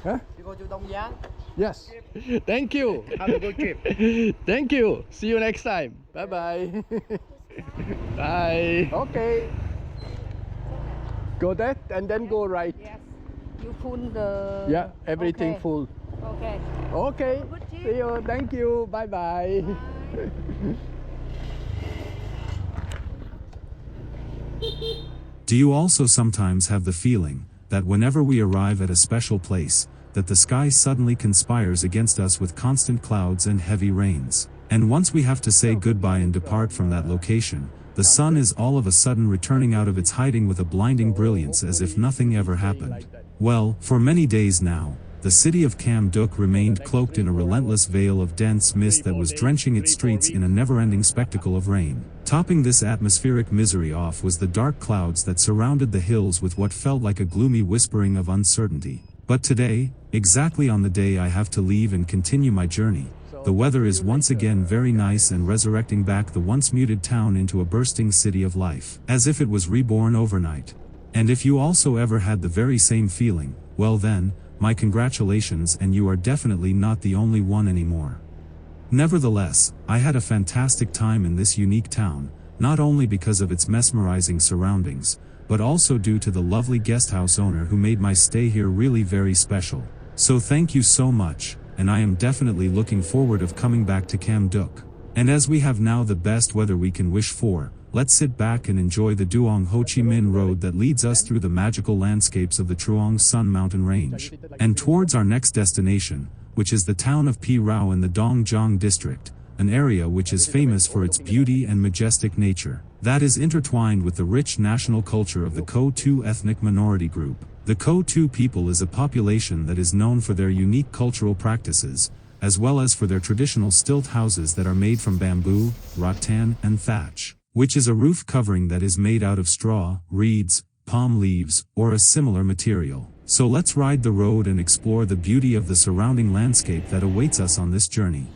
Huh? You go to Đông Giang. Yes. Thank you. Have a good trip. Thank you. See you next time. Bye bye. Bye. Okay. Go that and then go right. Yes. You full the... Yeah, everything Okay. full. Okay. Okay. Good trip. See you. Thank you. Bye bye. Do you also sometimes have the feeling that whenever we arrive at a special place, that the sky suddenly conspires against us with constant clouds and heavy rains? And once we have to say goodbye and depart from that location, the sun is all of a sudden returning out of its hiding with a blinding brilliance as if nothing ever happened. Well, for many days now, the city of Khâm Đức remained cloaked in a relentless veil of dense mist that was drenching its streets in a never-ending spectacle of rain. Topping this atmospheric misery off was the dark clouds that surrounded the hills with what felt like a gloomy whispering of uncertainty. But today, exactly on the day I have to leave and continue my journey, the weather is once again very nice and resurrecting back the once muted town into a bursting city of life, as if it was reborn overnight. And if you also ever had the very same feeling, well then, my congratulations, and you are definitely not the only one anymore. Nevertheless, I had a fantastic time in this unique town, not only because of its mesmerizing surroundings, but also due to the lovely guesthouse owner who made my stay here really very special. So thank you so much, and I am definitely looking forward of coming back to Khâm Đức. And as we have now the best weather we can wish for, let's sit back and enjoy the Duong Ho Chi Minh Road that leads us through the magical landscapes of the Truong Sun Mountain Range, and towards our next destination, which is the town of Prao in the Đông Giang district, an area which is famous for its beauty and majestic nature, that is intertwined with the rich national culture of the Ko Tu ethnic minority group. The Ko Tu people is a population that is known for their unique cultural practices, as well as for their traditional stilt houses that are made from bamboo, rattan, and thatch, which is a roof covering that is made out of straw, reeds, palm leaves, or a similar material. So let's ride the road and explore the beauty of the surrounding landscape that awaits us on this journey.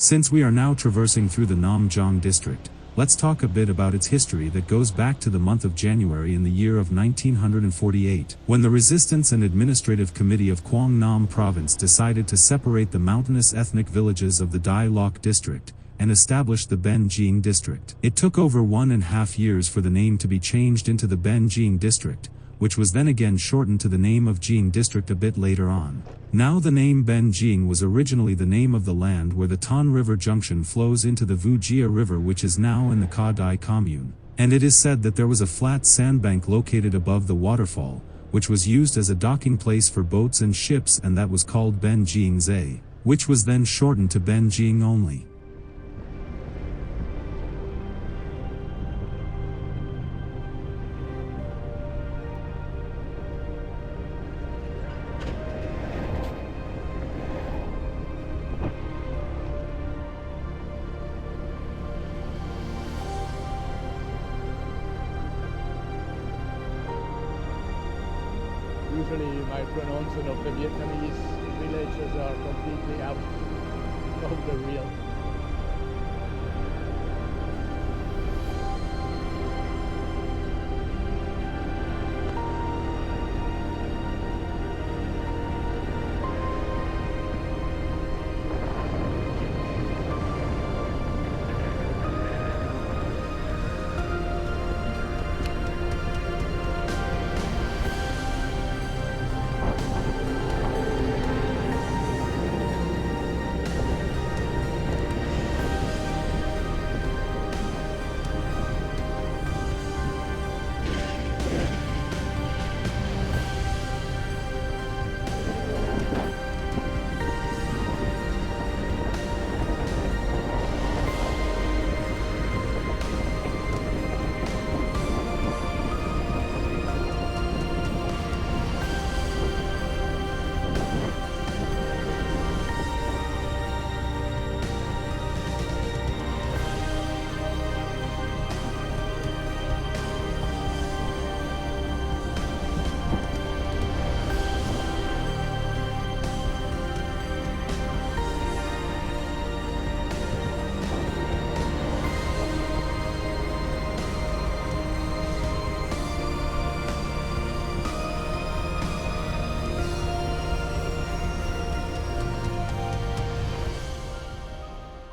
Since we are now traversing through the Nam Giang district, let's talk a bit about its history that goes back to the month of January in the year of 1948, when the Resistance and Administrative Committee of Quang Nam Province decided to separate the mountainous ethnic villages of the Dai Loc district, and establish the Ben Gieng district. It took over 1.5 years for the name to be changed into the Ben Gieng district, which was then again shortened to the name of Gieng district a bit later on. Now the name Ben Gieng was originally the name of the land where the Ton River junction flows into the Vu Gia River, which is now in the Ca Dai commune, and it is said that there was a flat sandbank located above the waterfall, which was used as a docking place for boats and ships, and that was called Ben Gieng Zay, which was then shortened to Ben Gieng only. usually my pronunciation of the Vietnamese villages are completely out of the real.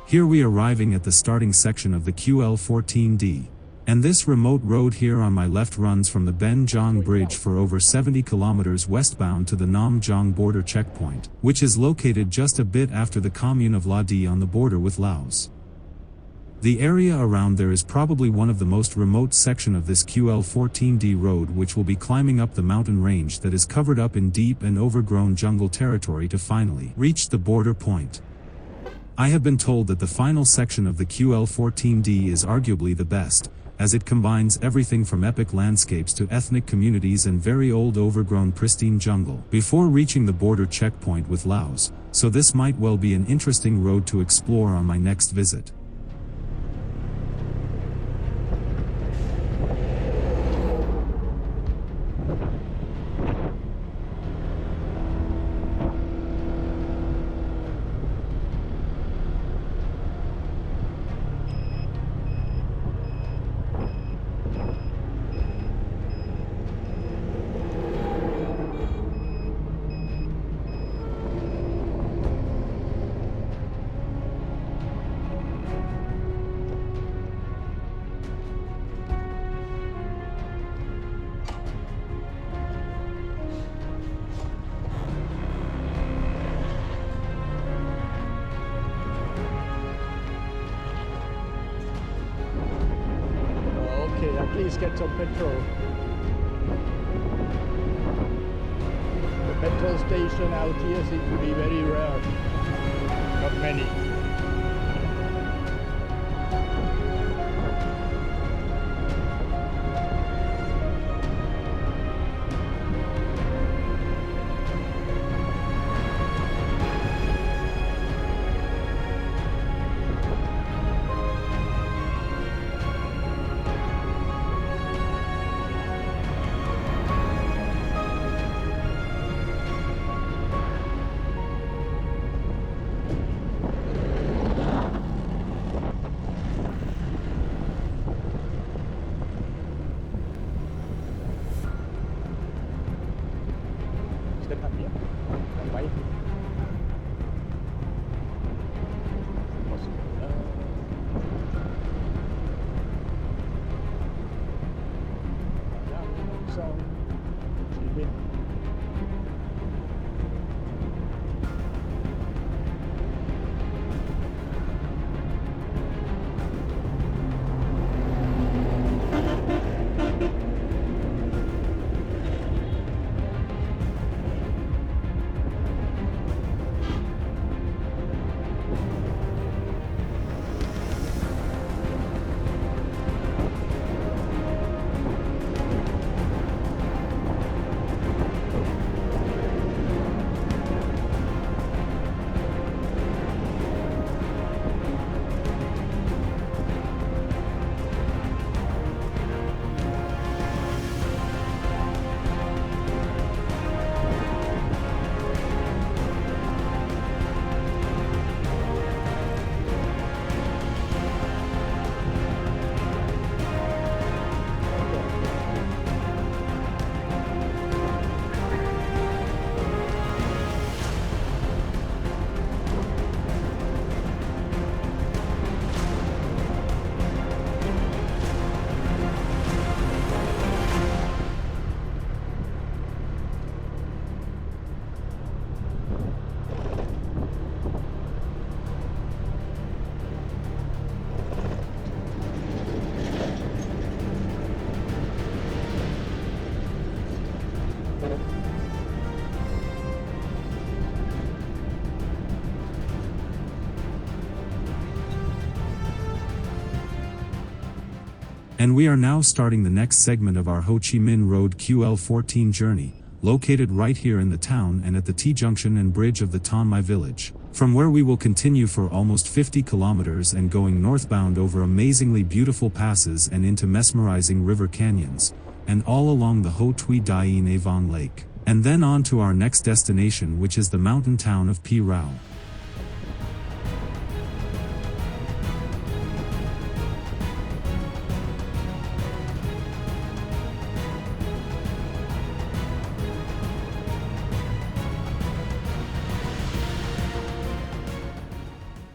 Here we arriving at the starting section of the QL14D. And this remote road here on my left runs from the Ben Jong Bridge for over 70 kilometers westbound to the Nam Jong border checkpoint, which is located just a bit after the commune of La Di on the border with Laos. The area around there is probably one of the most remote section of this QL14D road, which will be climbing up the mountain range that is covered up in deep and overgrown jungle territory to finally reach the border point. I have been told that the final section of the QL14D is arguably the best, as it combines everything from epic landscapes to ethnic communities and very old overgrown pristine jungle, before reaching the border checkpoint with Laos, so this might well be an interesting road to explore on my next visit. Please get some petrol. The petrol station out here seems to be very rare. Not many. And we are now starting the next segment of our Ho Chi Minh Road QL14 journey, located right here in the town and at the T-Junction and bridge of the Ton Mai village, from where we will continue for almost 50 kilometers and going northbound over amazingly beautiful passes and into mesmerizing river canyons, and all along the Ho Tui Dien A Vong Lake, and then on to our next destination, which is the mountain town of Prao.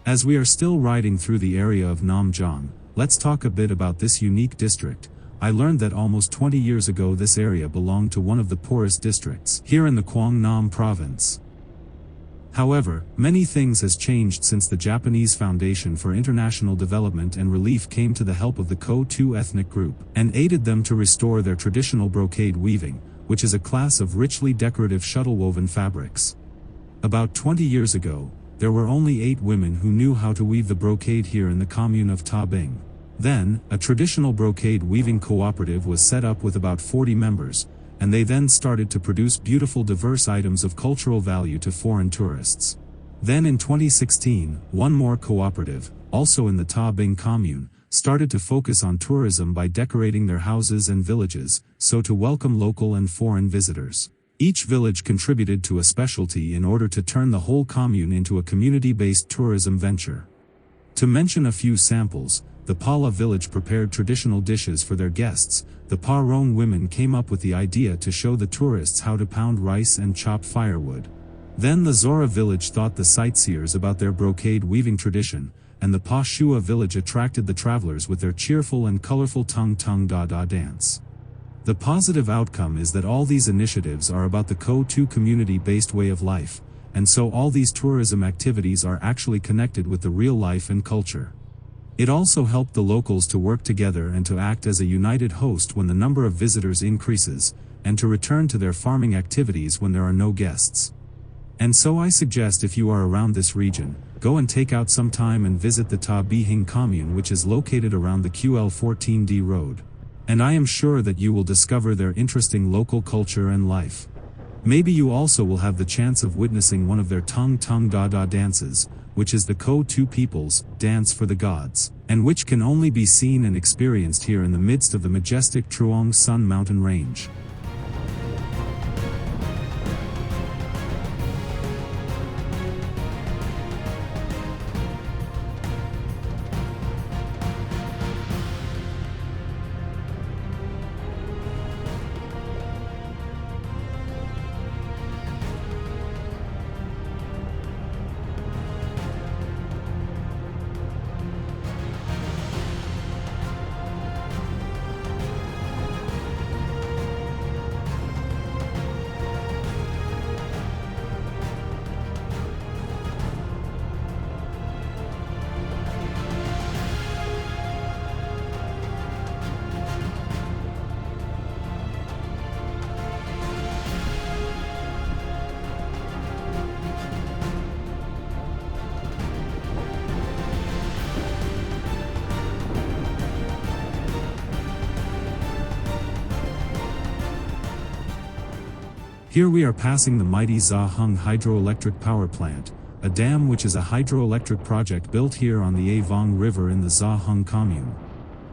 As we are still riding through the area of Nam Giang, let's talk a bit about this unique district. I learned that almost 20 years ago this area belonged to one of the poorest districts here in the Quang Nam province. However, many things has changed since the Japanese Foundation for International Development and Relief came to the help of the Ko-Tu ethnic group, and aided them to restore their traditional brocade weaving, which is a class of richly decorative shuttle-woven fabrics. About 20 years ago, there were only 8 women who knew how to weave the brocade here in the commune of Bhing. Then, a traditional brocade weaving cooperative was set up with about 40 members, and they then started to produce beautiful diverse items of cultural value to foreign tourists. Then in 2016, one more cooperative, also in the Bhing commune, started to focus on tourism by decorating their houses and villages, so to welcome local and foreign visitors. Each village contributed to a specialty in order to turn the whole commune into a community-based tourism venture. To mention a few samples, the Pala village prepared traditional dishes for their guests. The Pa Rong women came up with the idea to show the tourists how to pound rice and chop firewood. Then the Zora village taught the sightseers about their brocade weaving tradition, and the Pa Shua village attracted the travelers with their cheerful and colorful tung tung da da dance. The positive outcome is that all these initiatives are about the Ko-Tu community-based way of life, and so all these tourism activities are actually connected with the real life and culture. It also helped the locals to work together and to act as a united host when the number of visitors increases, and to return to their farming activities when there are no guests. And so I suggest if you are around this region, go and take out some time and visit the Bhing commune, which is located around the QL14D road. And I am sure that you will discover their interesting local culture and life. Maybe you also will have the chance of witnessing one of their tung tung da da dances, which is the Ko-Tu people's dance for the gods, and which can only be seen and experienced here in the midst of the majestic Truong Son mountain range. Here we are passing the mighty Za Hung hydroelectric power plant, a dam which is a hydroelectric project built here on the A Vong River in the Za Hung commune.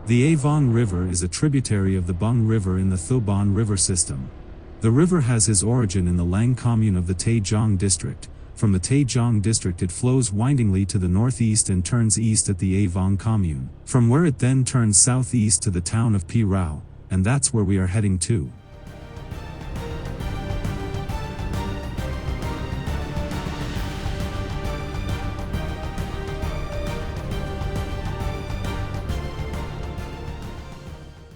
The A Vong River is a tributary of the Bung River in the Tho Bon River system. The river has its origin in the Lang commune of the T-Junction district. From the T-Junction district it flows windingly to the northeast and turns east at the A Vong commune, from where it then turns southeast to the town of Prao, and that's where we are heading to.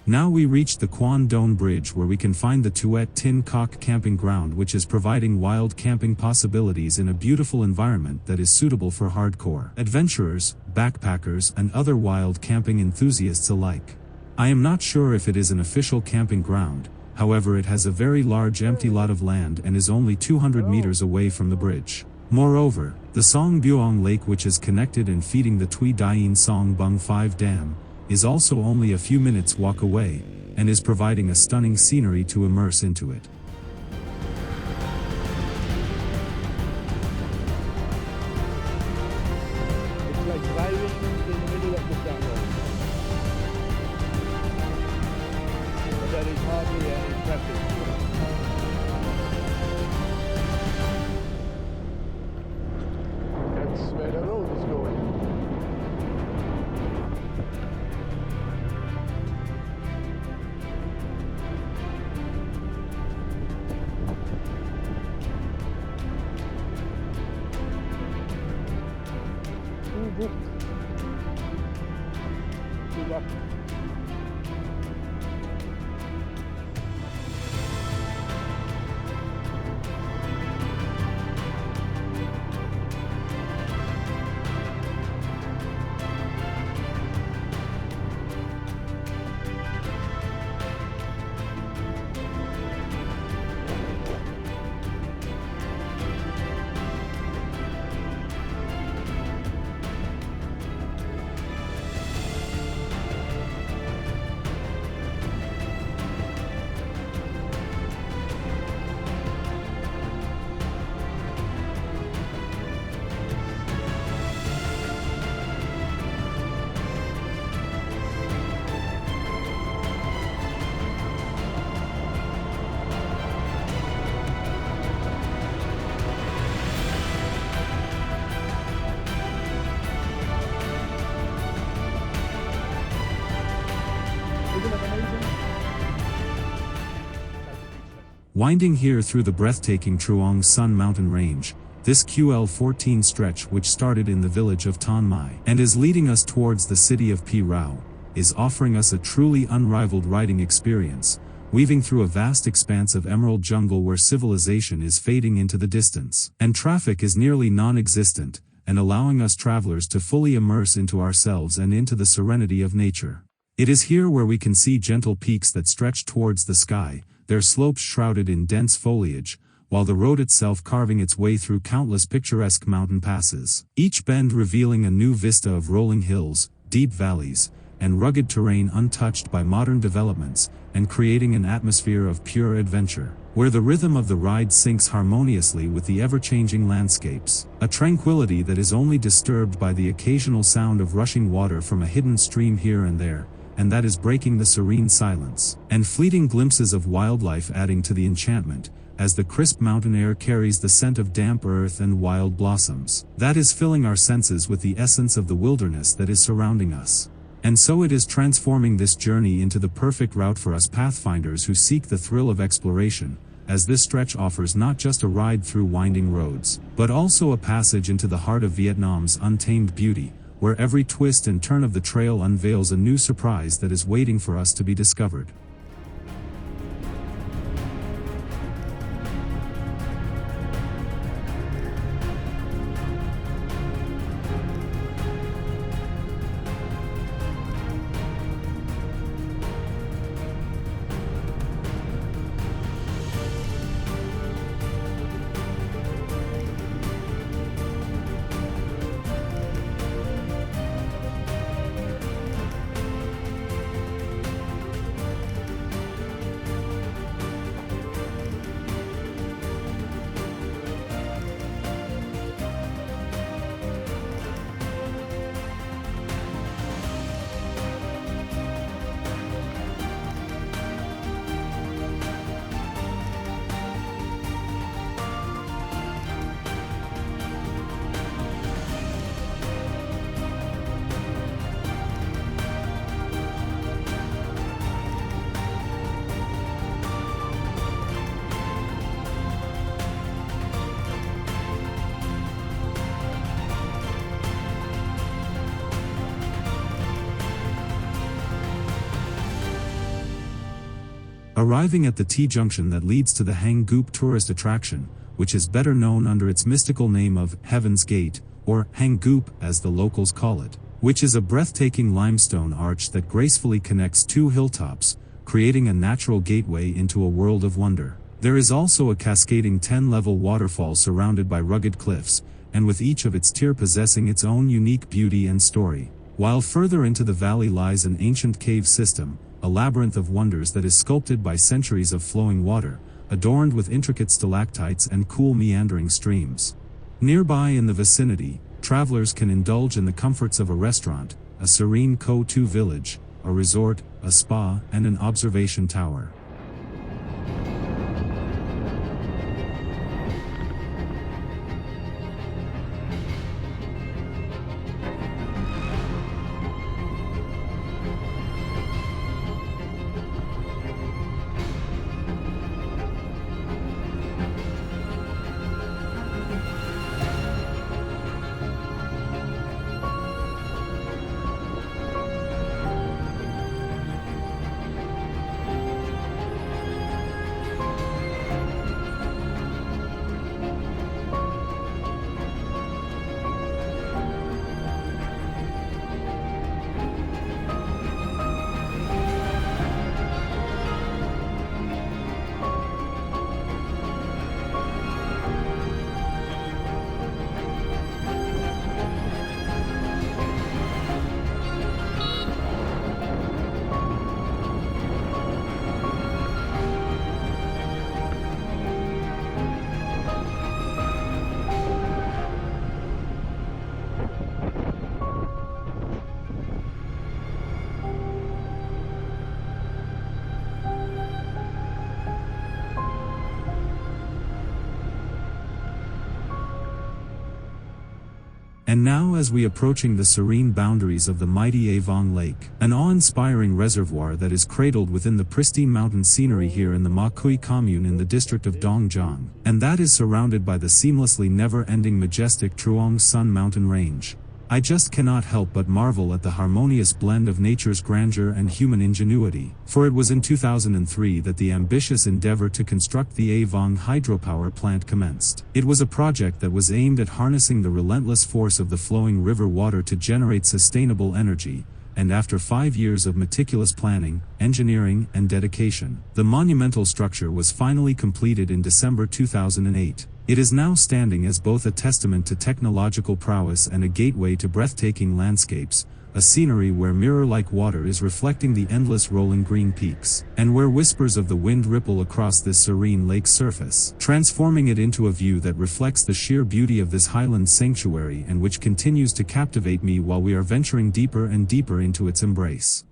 Now we reach the Quan Don Bridge, where we can find the Tuet Tin Cock camping ground, which is providing wild camping possibilities in a beautiful environment that is suitable for hardcore adventurers, backpackers and other wild camping enthusiasts alike. I am not sure if it is an official camping ground, however it has a very large empty lot of land and is only 200 meters away from the bridge. Moreover, the Song Buong Lake, which is connected and feeding the Tui Dien Song Bung 5 Dam, is also only a few minutes walk away, and is providing a stunning scenery to immerse into it. It's like driving in the middle of the jungle. But there is hardly any traffic. That's where the road is going. Good luck. Winding here through the breathtaking Truong Sun mountain range, this QL14 stretch, which started in the village of Ton Mai and is leading us towards the city of Prao, is offering us a truly unrivaled riding experience, weaving through a vast expanse of emerald jungle where civilization is fading into the distance, and traffic is nearly non-existent, and allowing us travelers to fully immerse into ourselves and into the serenity of nature. It is here where we can see gentle peaks that stretch towards the sky, their slopes shrouded in dense foliage, while the road itself carving its way through countless picturesque mountain passes, each bend revealing a new vista of rolling hills, deep valleys, and rugged terrain untouched by modern developments, and creating an atmosphere of pure adventure, where the rhythm of the ride syncs harmoniously with the ever-changing landscapes, a tranquility that is only disturbed by the occasional sound of rushing water from a hidden stream here and there, and that is breaking the serene silence, and fleeting glimpses of wildlife adding to the enchantment, as the crisp mountain air carries the scent of damp earth and wild blossoms, that is filling our senses with the essence of the wilderness that is surrounding us. And so it is transforming this journey into the perfect route for us pathfinders who seek the thrill of exploration, as this stretch offers not just a ride through winding roads, but also a passage into the heart of Vietnam's untamed beauty, where every twist and turn of the trail unveils a new surprise that is waiting for us to be discovered. Arriving at the T-Junction that leads to the Hang Goop tourist attraction, which is better known under its mystical name of Heaven's Gate, or Hang Goop as the locals call it, which is a breathtaking limestone arch that gracefully connects two hilltops, creating a natural gateway into a world of wonder. There is also a cascading 10-level waterfall surrounded by rugged cliffs, and with each of its tier possessing its own unique beauty and story. While further into the valley lies an ancient cave system, a labyrinth of wonders that is sculpted by centuries of flowing water, adorned with intricate stalactites and cool meandering streams. Nearby in the vicinity, travelers can indulge in the comforts of a restaurant, a serene Ko-Tu village, a resort, a spa, and an observation tower. And now as we approaching the serene boundaries of the mighty Avong Lake, an awe-inspiring reservoir that is cradled within the pristine mountain scenery here in the Ma Kui commune in the district of Đông Giang, and that is surrounded by the seamlessly never-ending majestic Truong Sun mountain range. I just cannot help but marvel at the harmonious blend of nature's grandeur and human ingenuity, for it was in 2003 that the ambitious endeavor to construct the Avong hydropower plant commenced. It was a project that was aimed at harnessing the relentless force of the flowing river water to generate sustainable energy, and after 5 years of meticulous planning, engineering, and dedication, the monumental structure was finally completed in December 2008. It is now standing as both a testament to technological prowess and a gateway to breathtaking landscapes, a scenery where mirror-like water is reflecting the endless rolling green peaks, and where whispers of the wind ripple across this serene lake surface, transforming it into a view that reflects the sheer beauty of this highland sanctuary and which continues to captivate me while we are venturing deeper and deeper into its embrace.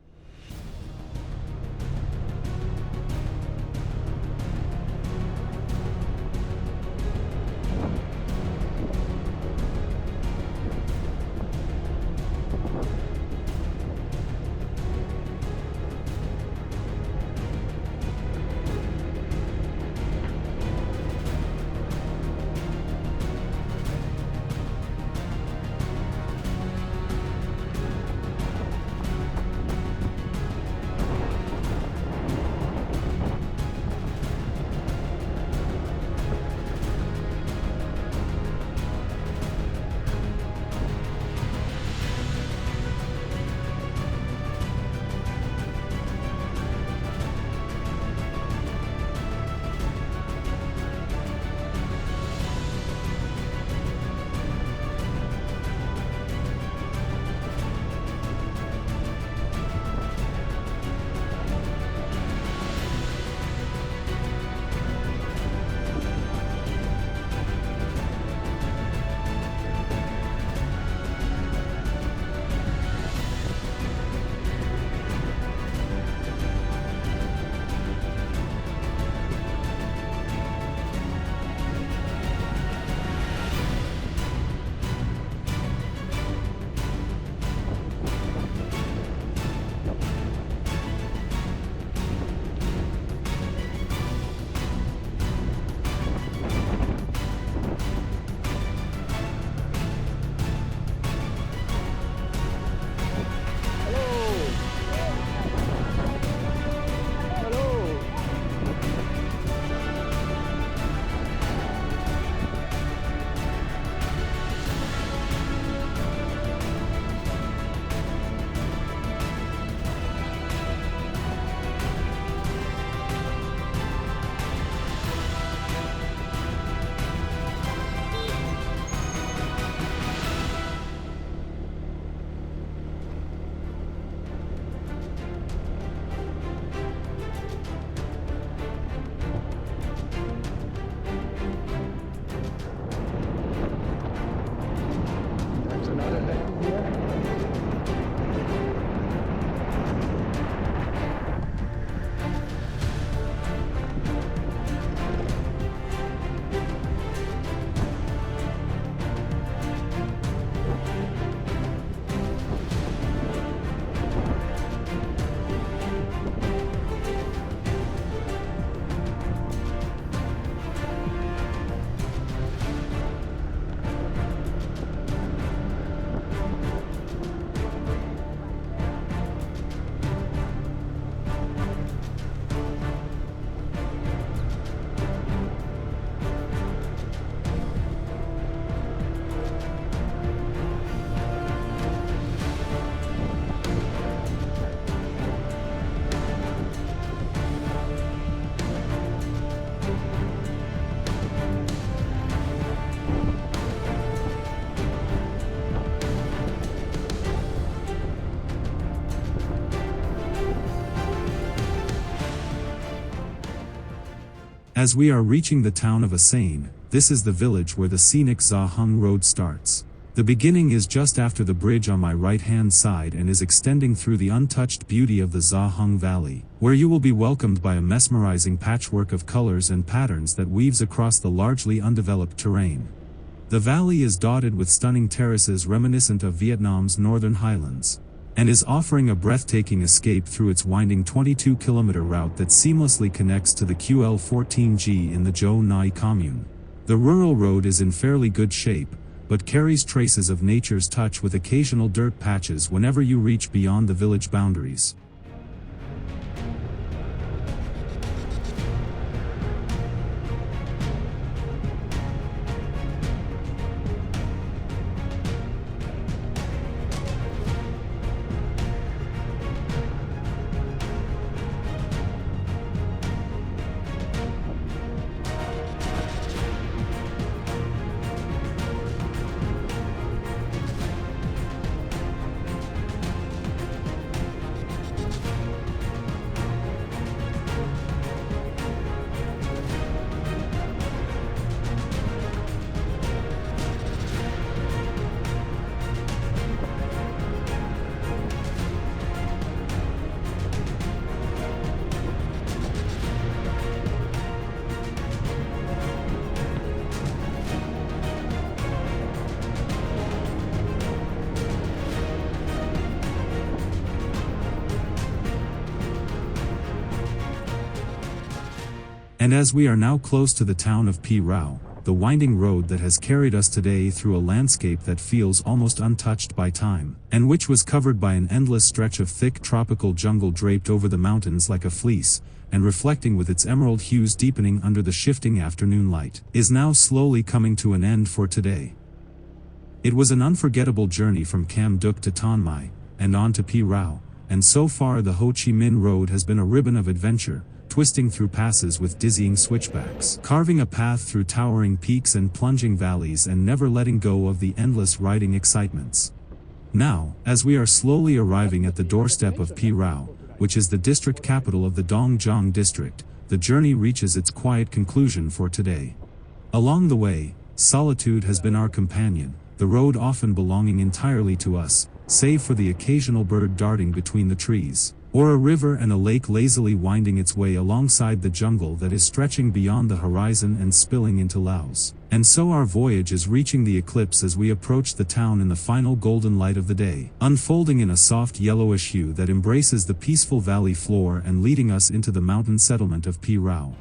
As we are reaching the town of ASAN, this is the village where the scenic Gia Hung Road starts. The beginning is just after the bridge on my right-hand side and is extending through the untouched beauty of the Gia Hung Valley, where you will be welcomed by a mesmerizing patchwork of colors and patterns that weaves across the largely undeveloped terrain. The valley is dotted with stunning terraces reminiscent of Vietnam's northern highlands, and is offering a breathtaking escape through its winding 22-kilometer route that seamlessly connects to the QL14G in the Châu Nai commune. The rural road is in fairly good shape, but carries traces of nature's touch with occasional dirt patches whenever you reach beyond the village boundaries. And as we are now close to the town of Prao, the winding road that has carried us today through a landscape that feels almost untouched by time, and which was covered by an endless stretch of thick tropical jungle draped over the mountains like a fleece, and reflecting with its emerald hues deepening under the shifting afternoon light, is now slowly coming to an end for today. It was an unforgettable journey from Khâm Đức to Thanh Mai, and on to Prao, and so far the Ho Chi Minh Road has been a ribbon of adventure, twisting through passes with dizzying switchbacks, carving a path through towering peaks and plunging valleys and never letting go of the endless riding excitements. Now, as we are slowly arriving at the doorstep of Prao, which is the district capital of the Đông Giang district, the journey reaches its quiet conclusion for today. Along the way, solitude has been our companion, the road often belonging entirely to us, save for the occasional bird darting between the trees, or a river and a lake lazily winding its way alongside the jungle that is stretching beyond the horizon and spilling into Laos. And so our voyage is reaching the eclipse as we approach the town in the final golden light of the day, unfolding in a soft yellowish hue that embraces the peaceful valley floor and leading us into the mountain settlement of Prao.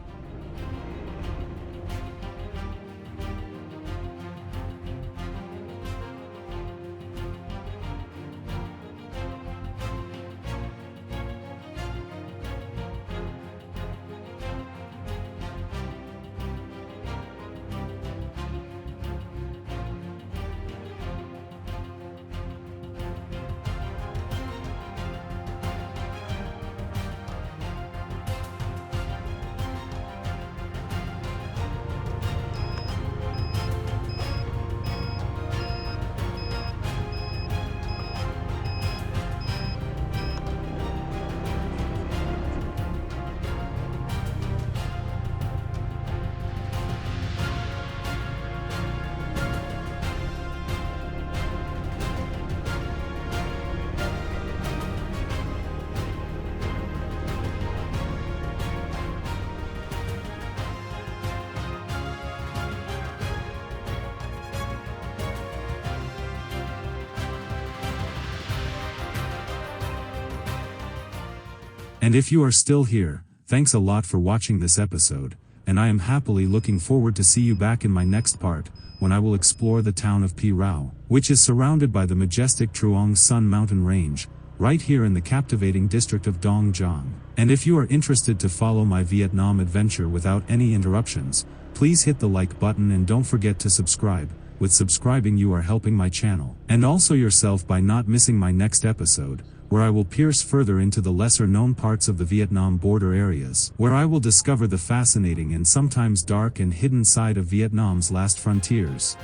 And if you are still here, thanks a lot for watching this episode, and I am happily looking forward to see you back in my next part, when I will explore the town of Prao, which is surrounded by the majestic Truong Son mountain range, right here in the captivating district of Đông Giang. And if you are interested to follow my Vietnam adventure without any interruptions, please hit the like button and don't forget to subscribe. With subscribing you are helping my channel, and also yourself by not missing my next episode, where I will pierce further into the lesser-known parts of the Vietnam border areas, where I will discover the fascinating and sometimes dark and hidden side of Vietnam's last frontiers.